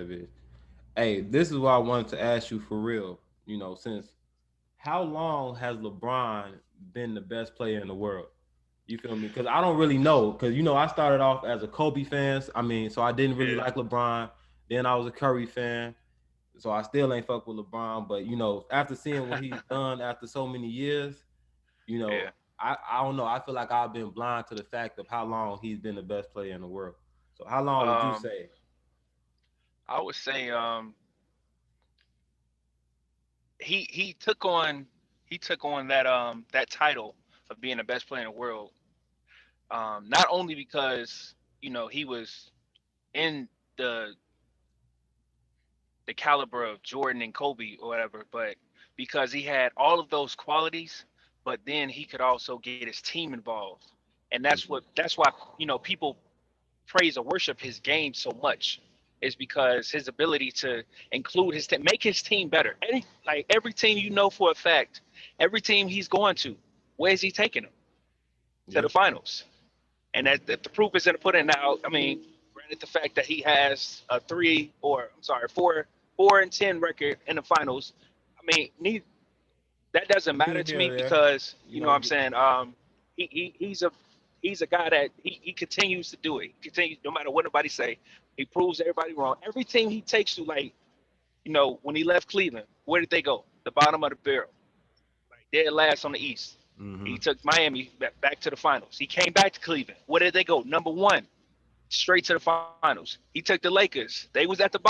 bitch. Hey, this is what I wanted to ask you for real. Since how long has LeBron been the best player in the world? You feel me? Because I don't really know. Because I started off as a Kobe fan. I mean, so I didn't really Yeah, like LeBron. Then I was a Curry fan. So I still ain't fuck with LeBron. But after seeing what he's done after so many years, you know, yeah. I don't know. I feel like I've been blind to the fact of how long he's been the best player in the world. So how long would you Um, say? I would say he took on that title of being the best player in the world. Not only because he was in the the caliber of Jordan and Kobe or whatever, but because he had all of those qualities, but then he could also get his team involved, and that's why people praise or worship his game so much is because his ability to include his team, make his team better. Like every team for a fact, every team he's going to, where is he taking them? To Yeah. the finals. And Mhm. that the proof is in the pudding now. I mean, granted the fact that he has a 4-10 record in the finals. I mean, that doesn't matter Neither to here nor me there. because You what know, I'm saying. He's a guy that he continues to do it. He continues no matter what nobody say. He proves everybody wrong. Every team he takes to, like when he left Cleveland, where did they go? The bottom of the barrel, like dead last on the East. He hmm took Miami back to the finals. He came back to Cleveland. Where did they go? Number one, straight to the finals. He took the Lakers. They was at the bottom.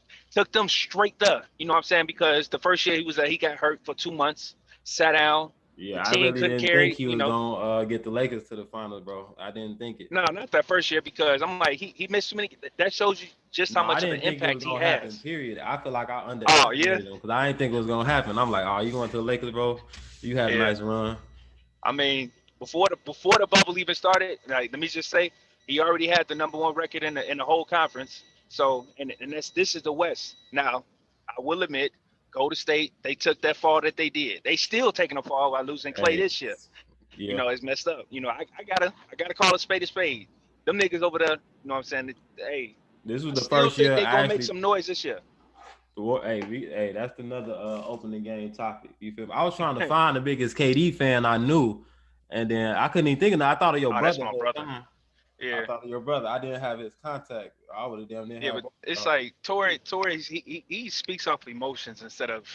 Took them straight there. You know what I'm saying? Because the first year he got hurt for 2 months, sat down. The Yeah, I team really couldn't didn't think carry. he was gonna get the Lakers to the finals, bro. I didn't think it. No, not that first year because I'm like he missed too many. That shows you just how No, I much of an didn't think it impact was he gonna happen. has. Period. I feel like I Oh yeah, underestimated him because I didn't think it was gonna happen. I'm like, oh, you going to the Lakers, bro? You had a yeah. nice run. I mean, before the bubble even started, like let me just say, he already had the number one record in the whole conference. So and this is the West. Now, I will admit, Golden State they took that fall that they did. They still taking a fall by losing Clay Hey, this year. yeah, It's messed up. I gotta call a spade a spade. Them niggas over there, what I'm saying? Hey, this was I the still first think year they I gonna make actually. some noise this year. Hey, that's another opening game topic. You feel me? I was trying to find the biggest KD fan I knew, and then I couldn't even think of that. I thought of your Oh, that's brother my the whole brother. time. I Yeah. thought of your brother. I didn't have his contact. I would have damn near Yeah, had but both of it's y'all. like Torre, he speaks off emotions instead of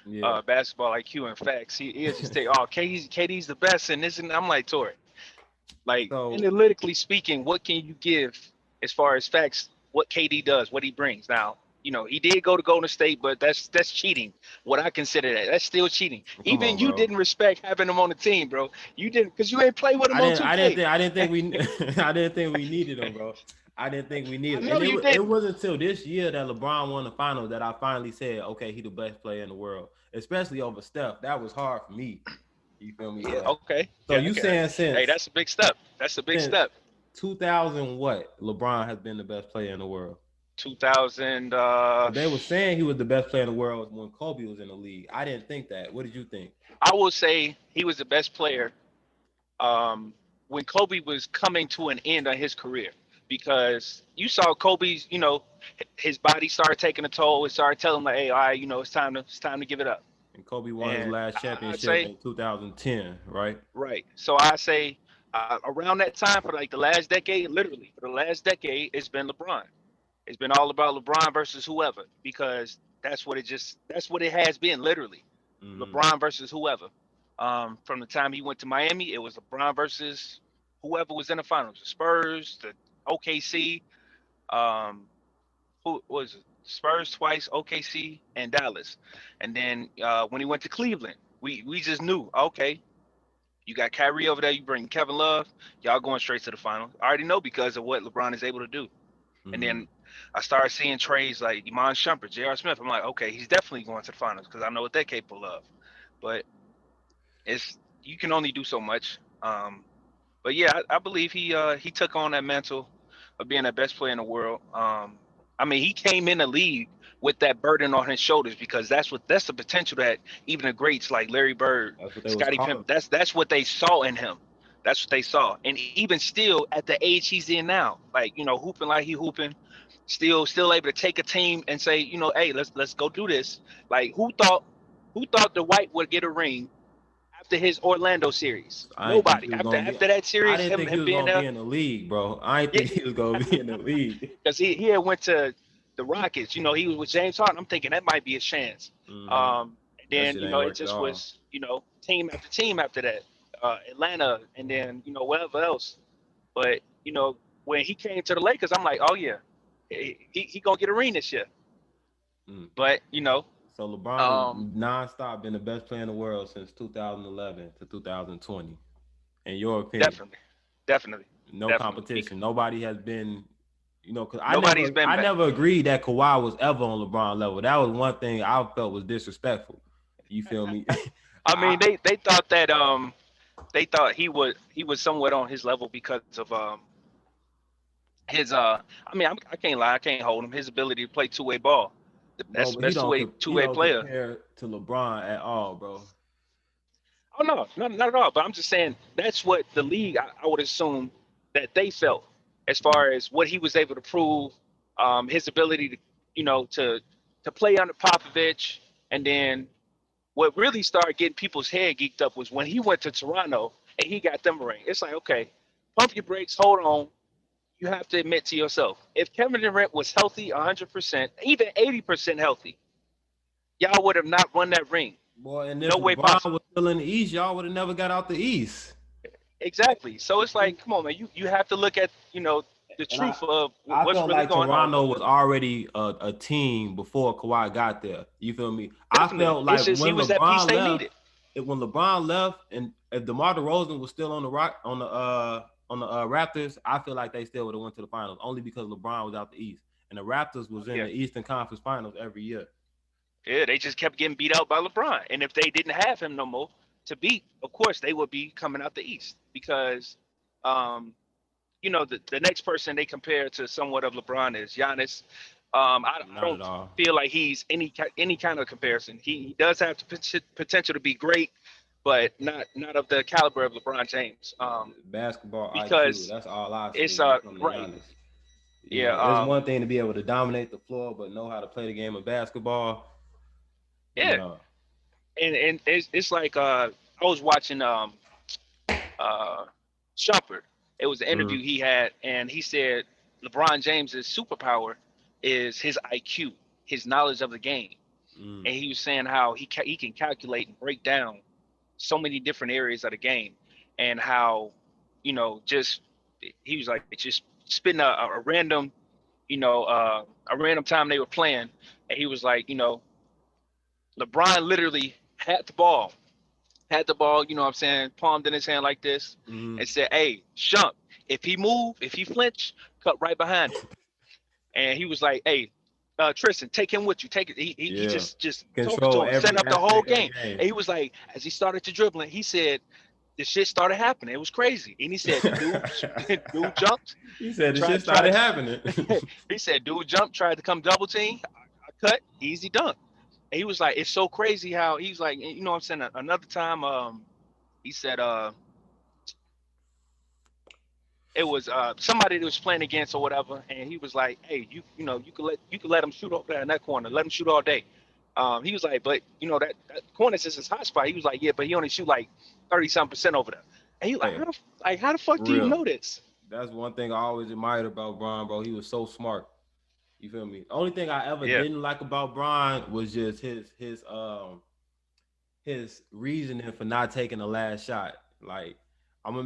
Yeah. basketball IQ and facts. He'll just say, "Oh, KD's the best," and this, and I'm like Torre. Like So analytically speaking, what can you give as far as facts? What KD does, what he brings. Now, he did go to Golden State, but that's cheating. What I consider that's still cheating. come Even on, you bro. didn't respect having him on the team, bro. You didn't because you ain't play with him on I didn't 2K. think I didn't think we I didn't think we needed him, bro. I didn't think we I needed him. know And you it didn't. wasn't until this year that LeBron won the finals that I finally said, okay, he the best player in the world, especially over Steph. That was hard for me. You feel me? Yeah, But okay. so Yeah, you okay. saying Hey, that's a big step. That's a big since step. 2000 what LeBron has been the best player in the world? 2000. But they were saying he was the best player in the world when Kobe was in the league. I didn't think that. What did you think? I will say he was the best player when Kobe was coming to an end on his career because you saw Kobe's, his body started taking a toll. It started telling him like, hey, all right, it's time to give it up. And Kobe won his And last I'd championship say in 2010, right? right. So I say around that time for like the last decade, literally for the last decade, it's been LeBron. It's been all about LeBron versus whoever because that's what it has been literally. Mm-hmm. LeBron versus whoever. From the time he went to Miami, it was LeBron versus whoever was in the finals. The Spurs, the OKC, um, who was it? Spurs twice, OKC, and Dallas. And then when he went to Cleveland, we just knew, okay, you got Kyrie over there, you bring Kevin Love, y'all going straight to the finals. I already know because of what LeBron is able to do. And Mm-hmm. then I started seeing trades like Iman Shumpert, J.R. Smith. I'm like, okay, he's definitely going to the finals because I know what they're capable of. But it's you can only do so much. But yeah, I believe he took on that mantle of being the best player in the world. I mean, he came in the league with that burden on his shoulders because that's the potential that even the greats like Larry Bird, That's what they was Scottie Pippen, calling. that's what they saw in him. That's what they saw. And even still at the age he's in now, like hooping like he hooping, still able to take a team and say, hey, let's go do this. Like who thought the White would get a ring after his Orlando series? I didn't think Nobody. he was After gonna be. after that I series, didn't him think he him was being gonna be there, in the league, bro. I didn't yeah, think he was gonna be in the league. because he had went to the Rockets. He was with James Harden. I'm thinking that might be a chance. Hmm. And That then shit ain't it worked at just all. was team after team after that, Atlanta, and then whatever else. But when he came to the Lakers, I'm like, oh yeah, he gonna get a ring this year. Mm. But So LeBron is um, nonstop been the best player in the world since 2011 to 2020. In your opinion, definitely, definitely, no definitely. competition. Nobody has been, because I Nobody's never, been I back. never agreed that Kawhi was ever on LeBron level. That was one thing I felt was disrespectful. You feel me? I I, mean, they thought that they thought he was somewhat on his level because of his I mean, I can't lie, I can't hold him. His ability to play two-way ball. bro, That's the but he best don't two-way he two-way don't player. compare to LeBron at all, bro. Oh no, not at all. But I'm just saying that's what the league, I would assume that they felt as Mm. far as what he was able to prove, his ability to to play under Popovich, and then what really started getting people's head geeked up was when he went to Toronto and he got them a ring. It's like, okay, pump your brakes, hold on. You have to admit to yourself, if Kevin Durant was healthy 100%, even 80% healthy, y'all would have not won that ring. Boy, and if No way LeBron was possible. still in the East, y'all would have never got out the East. Exactly. So it's like, come on, man. You have to look at the And I truth of I what's felt really like going on. Toronto was already a team before Kawhi got there. You feel me? I Definitely, felt it's like just he when was that piece LeBron they left, needed. when LeBron left, and if DeMar DeRozan was still on the rock on the Raptors, I feel like they still would have went to the finals only because LeBron was out the East, and the Raptors was in Yeah, the Eastern Conference Finals every year. yeah. They just kept getting beat out by LeBron, and if they didn't have him no more to beat, of course they would be coming out the East because, um, the next person they compare to somewhat of LeBron is Giannis. I Not don't at all. feel like he's any kind of comparison. He does have the potential to be great, but not of the caliber of LeBron James. Basketball IQ. Because That's all I see it's when it comes to right, Giannis. yeah, It's one thing to be able to dominate the floor, but know how to play the game of basketball. yeah, No. and it's like I was watching uh Shumpert. It was an Mm, interview he had, and he said LeBron James's superpower is his IQ, his knowledge of the game, mm. and he was saying how he can calculate and break down so many different areas of the game, and how just he was like just spitting a random a random time they were playing, and he was like, LeBron literally had the ball, you know what I'm saying, palmed in his hand like this, Mm. and said, "Hey, Shump, if he flinch, cut right behind him." And he was like, "Hey, Tristan, take him with you. Take it." He Yeah. just talking to Control him, setting every up the whole aspect of the game. game. And he was like, as he started to dribbling, he said, "The shit started happening. It was crazy." And he said, dude jumped, He said the shit tried started happening. he said, dude jumped, tried to come double team. I cut, easy dunk. And he was like, it's so crazy how he's like, you know what I'm saying? Another time, he said, it was somebody that was playing against or whatever, and he was like, hey, you could let him shoot over there in that corner, let him shoot all day. He was like, but that corner is his hot spot. He was like, yeah, but he only shoot like 30-some% over there. And he like, Hey, how the fuck for do you real. know this? That's one thing I always admired about Bron, bro. He was so smart. You feel me? The only thing I ever Yeah, didn't like about Bron was just his reasoning for not taking the last shot. Like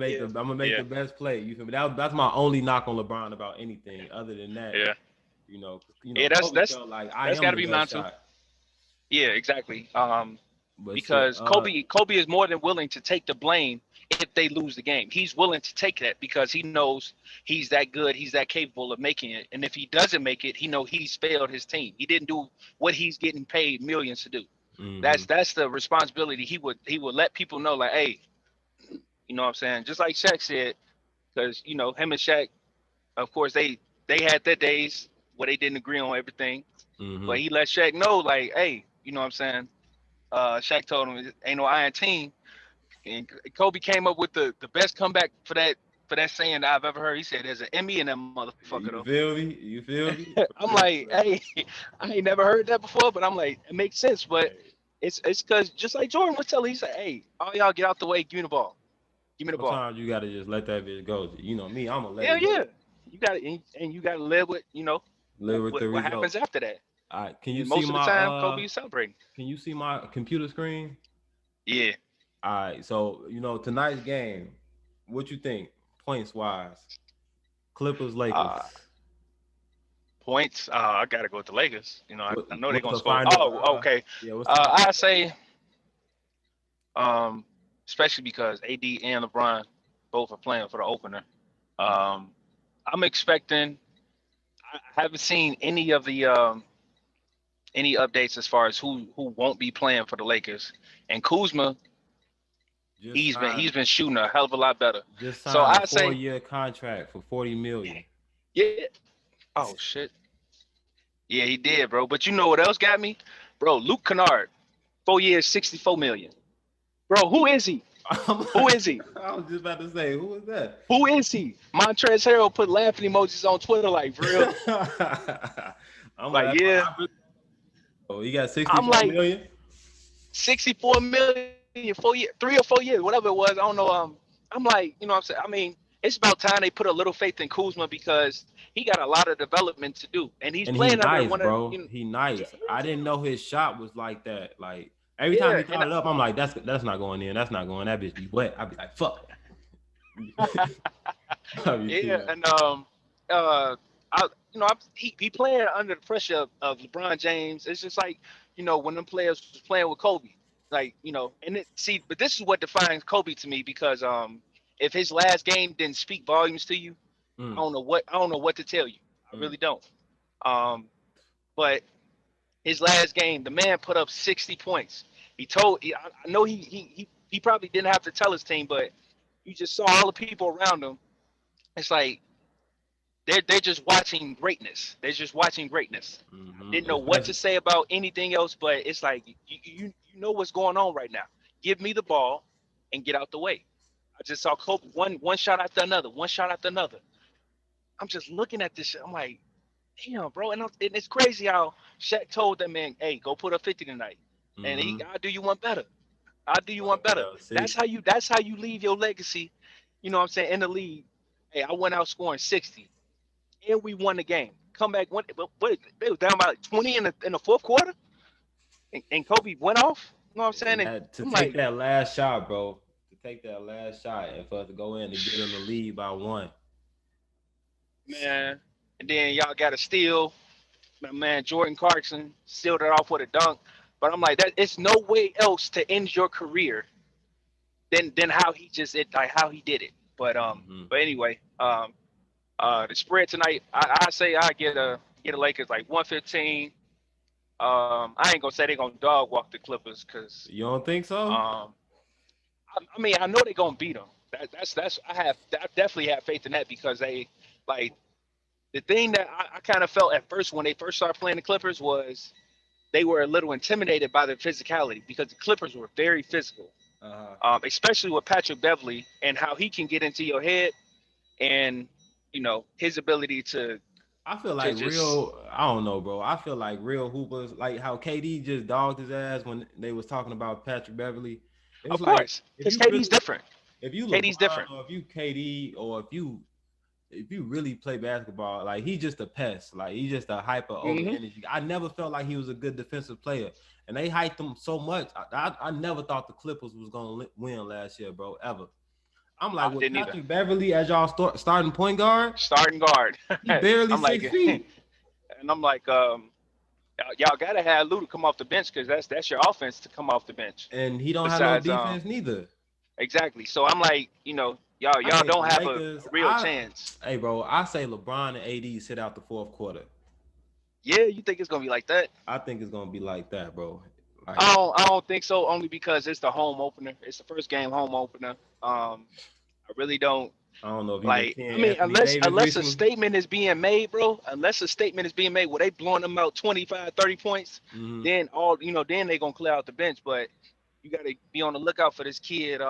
yeah, I'm gonna make yeah, the best play. You feel me? That's my only knock on LeBron about anything. Other than that, yeah, yeah. That's Kobe that's felt like I that's am got to the be mine best too. shot. Yeah, exactly. But shit, Because Kobe is more than willing to take the blame if they lose the game. He's willing to take that because he knows he's that good, he's that capable of making it. And if he doesn't make it, he know he's failed his team. He didn't do what he's getting paid millions to do. mm-hmm. That's the responsibility he would let people know, like, hey, you know what I'm saying? Just like Shaq said, because him and Shaq, of course, they had their days where they didn't agree on everything, Mm-hmm. but he let Shaq know, like, hey, you know what I'm saying? Shaq told him, ain't no iron team. And Kobe came up with the best comeback for that. for that saying that I've ever heard. He said there's an Emmy in that motherfucker though. You feel me? You feel me? I'm like, hey, I ain't never heard that before, but I'm like, it makes sense. But Hey, it's because just like Jordan was telling, he said, hey, all y'all get out the way, give me the ball, give me the ball. sometimes you gotta just let that bitch go. You know me, I'm gonna let Hell it yeah, go. you got it, and you got to live with Live with the what result. happens after that. All right, can you And see most of the my time, Kobe is celebrating. can you see my computer screen? Yeah. All right, so tonight's game, what you think points wise? Clippers Uh, Lakers. Points. I gotta go with the Lakers. I know they're What's gonna the score. final? Oh, okay. Yeah, what's the final? I say, um, especially because AD and LeBron both are playing for the opener. Um, I'm expecting. I haven't seen any updates as far as who won't be playing for the Lakers. And Kuzma, Just he's signed been shooting a hell of a lot better. just So signed a I four say, year contract for 40 million. yeah. Oh shit. Yeah, he did, bro. But you know what else got me, bro? Luke Kennard, 4 years, 64 million. Bro, who is he? I'm Who like, is he? I was just about to say, who is that? Who is he? Montrezl Harrell put laughing emojis on Twitter, like for real. I'm Like, like, yeah. oh, he got I'm 64 like million. 64 million, 4 years, 3 or 4 years, whatever it was. I don't know. I'm like, you know what I'm saying? I mean, it's about time they put a little faith in Kuzma because he got a lot of development to do. And he's And he playing under nice, one of, bro. He nice. I didn't know his shot was like that. Like every time yeah, he thought it up, I'm like, that's not going in. That's not going. That bitch be wet. I'd be like, fuck. I'd be yeah, thinking, and I, he playing under the pressure of LeBron James. It's just like when them players was playing with Kobe, like and but this is what defines Kobe to me because if his last game didn't speak volumes to you, mm, I don't know what to tell you. I mm. really don't. Um, but his last game, the man put up 60 points. I know he probably didn't have to tell his team, but you just saw all the people around him. It's like they're just watching greatness. They're just watching greatness. I didn't know what to Especially, say about anything else, but it's like you know what's going on right now. Give me the ball and get out the way. I just saw Kobe one shot after another, one shot after another. I'm just looking at this shit. I'm like, damn, bro. And it's crazy how Shaq told that man, hey, go put up 50 tonight. And mm-hmm. I'll do you one better. I'll do you one better. Yeah, see, That's how you leave your legacy, you know what I'm saying, in the league. Hey, I went out scoring 60 and we won the game. Come back, what they was down by like 20 in the fourth quarter, and Kobe went off. You know what I'm saying? And to I'm take like, that last shot, bro. To take that last shot and for us to go in and get in the lead by one. man. And then y'all got to steal. Man, Jordan Clarkson sealed it off with a dunk. But I'm like, that it's no way else to end your career than how he just like how he did it. Mm-hmm. But anyway, the spread tonight, I say I get a Lakers like 115. I ain't gonna say they're gonna dog walk the Clippers because You don't think so? um, I mean I know they're gonna beat them. That's I definitely have faith in that because they like the thing that I kind of felt at first when they first started playing the Clippers was they were a little intimidated by their physicality because the Clippers were very physical, Uh-huh. especially with Patrick Beverly and how he can get into your head and his ability I feel to like just real. I don't know, bro. I feel like real hoopers, like how KD just dogged his ass when they was talking about Patrick Beverly. It was of like course if because you KD's really, different. if you KD's LeBron different. or if you KD or if you really play basketball, like he's just a pest. Like he's just a hyper over Hmm. energy. I never felt like he was a good defensive player, and they hyped him so much. I never thought the Clippers was gonna win last year, bro. Ever. I'm like I with didn't either. Patrick Beverly as y'all starting point guard. Starting guard. He barely I'm like, 6 feet. and I'm like, y'all gotta have Luda come off the bench because that's your offense to come off the bench. And he don't have no Besides, defense neither. exactly. So I'm like, I y'all think the don't have Lakers. a real chance. Hey, bro, I say LeBron and AD sit out the fourth quarter. Yeah, you think it's gonna be like that? I think it's gonna be like that, bro. Like I don't think so. Only because it's the home opener. It's the first game home opener. I really don't. I don't know if you've been Like, I seeing mean, Anthony Davis unless a recently. statement is being made, bro, unless a statement is being made where they blowing them out 25, 30 points, Hmm. then then they gonna clear out the bench. But you gotta be on the lookout for this kid,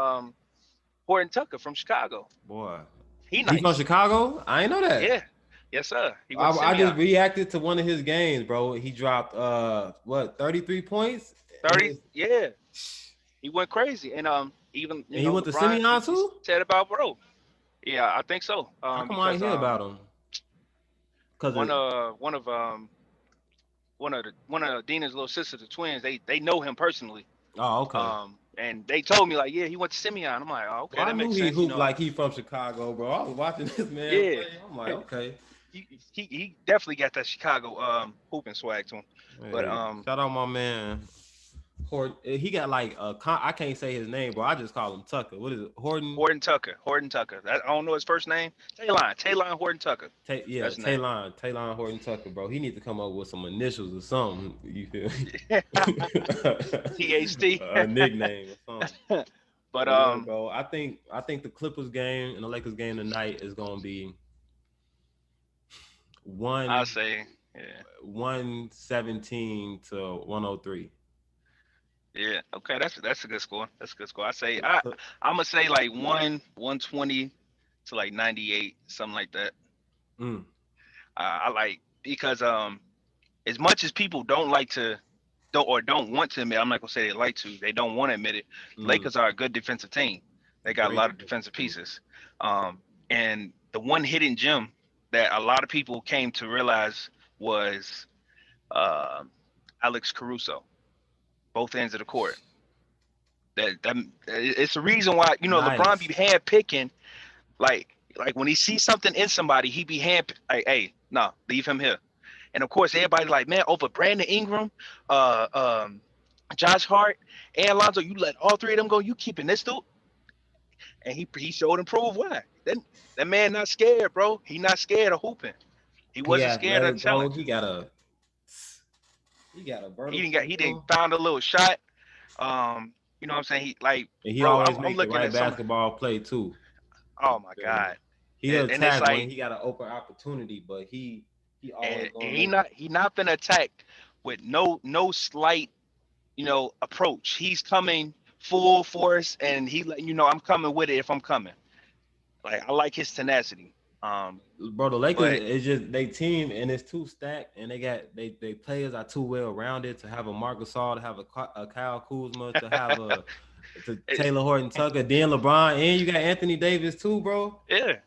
Horton Tucker from Chicago. Boy, He He from nice. Chicago? I ain't know that. Yeah. Yes, sir. He went to I just Simeon. reacted to one of his games, bro. He dropped 33 points, and 30. Yeah. He went crazy. And even he went to LeBron, Simeon he too. said about bro. Yeah, I think so. How come I Because ain't hear about him? Cause one one of Dina's little sisters, the twins, they know him personally. oh, okay. And they told me like, yeah, he went to Simeon. I'm like, oh, Well, okay, I that knew makes he sense. hooped like he from Chicago, bro. I was watching this man Yeah, play. I'm like, okay. he definitely got that Chicago hooping swag to him. But Hey, shout out my man. He got like I can't say his name, bro. I just call him Tucker. What is it? Horton? Horton Tucker. I don't know his first name. Taylon Horton Tucker. Yeah, That's his name. Taylon Horton Tucker, bro. He need to come up with some initials or something. You feel me? THT. A nickname or something. But But yeah, bro. I think the Clippers game and the Lakers game tonight is gonna be I'll one say, yeah. 117 to 103. Yeah, okay, that's a good score. That's a good score. I'm gonna say like 120 to like 98, something like that. Mm, I like because as much as people don't like to don't want to admit, I'm not gonna say they like to, they don't want to admit it. mm. Lakers are a good defensive team. They got a Great lot of defensive defensive team. pieces. And the one hidden gem that a lot of people came to realize was uh, Alex Caruso, both ends of the court. That it's the reason why LeBron Nice. be hand picking like when he sees something in somebody, he be hand like, hey, no, leave him here. And of course, everybody like, man, over Brandon Ingram, uh, um, Josh Hart, and Alonzo, you let all three of them go. You keeping this dude, and he showed and proved why. Then that man not scared, bro. He not scared of hooping. He He wasn't scared of athletic, bro. challenge. He got a He vertical didn't jump, found a little shot. You know what I'm saying? He like, and he bro. always I'm make the looking right at some. basketball play too. Oh You my feel me? god. He'll And it's attack when like, he got an open opportunity, but he always and gonna make. he not been attacked with no slight approach. He's coming full force, and he let I'm coming with it if I'm coming. Like I like his tenacity. Bro, the Lakers But is just they team and it's too stacked, and they players are too well rounded to have a Marc Gasol, to have a Kyle Kuzma, to have a to it's Taylor Horton Tucker, then LeBron, and you got Anthony Davis too, bro. yeah,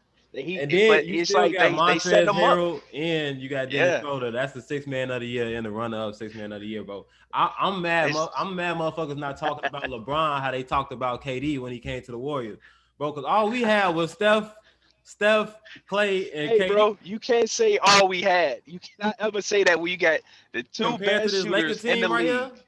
And then but you it's still like got they set Montrezl him up. Harrell, and you got Dennis Yeah, Schroeder. That's the sixth man of the year in the runner-up sixth man of the year, bro. I'm mad. it's I'm mad, motherfuckers not talking about LeBron how they talked about KD when he came to the Warriors, bro. Because all we had was Steph, Clay, and hey, KD bro, you can't say all we had. You cannot ever say that when you got the two compared to best this Laker shooters in the team right here. league.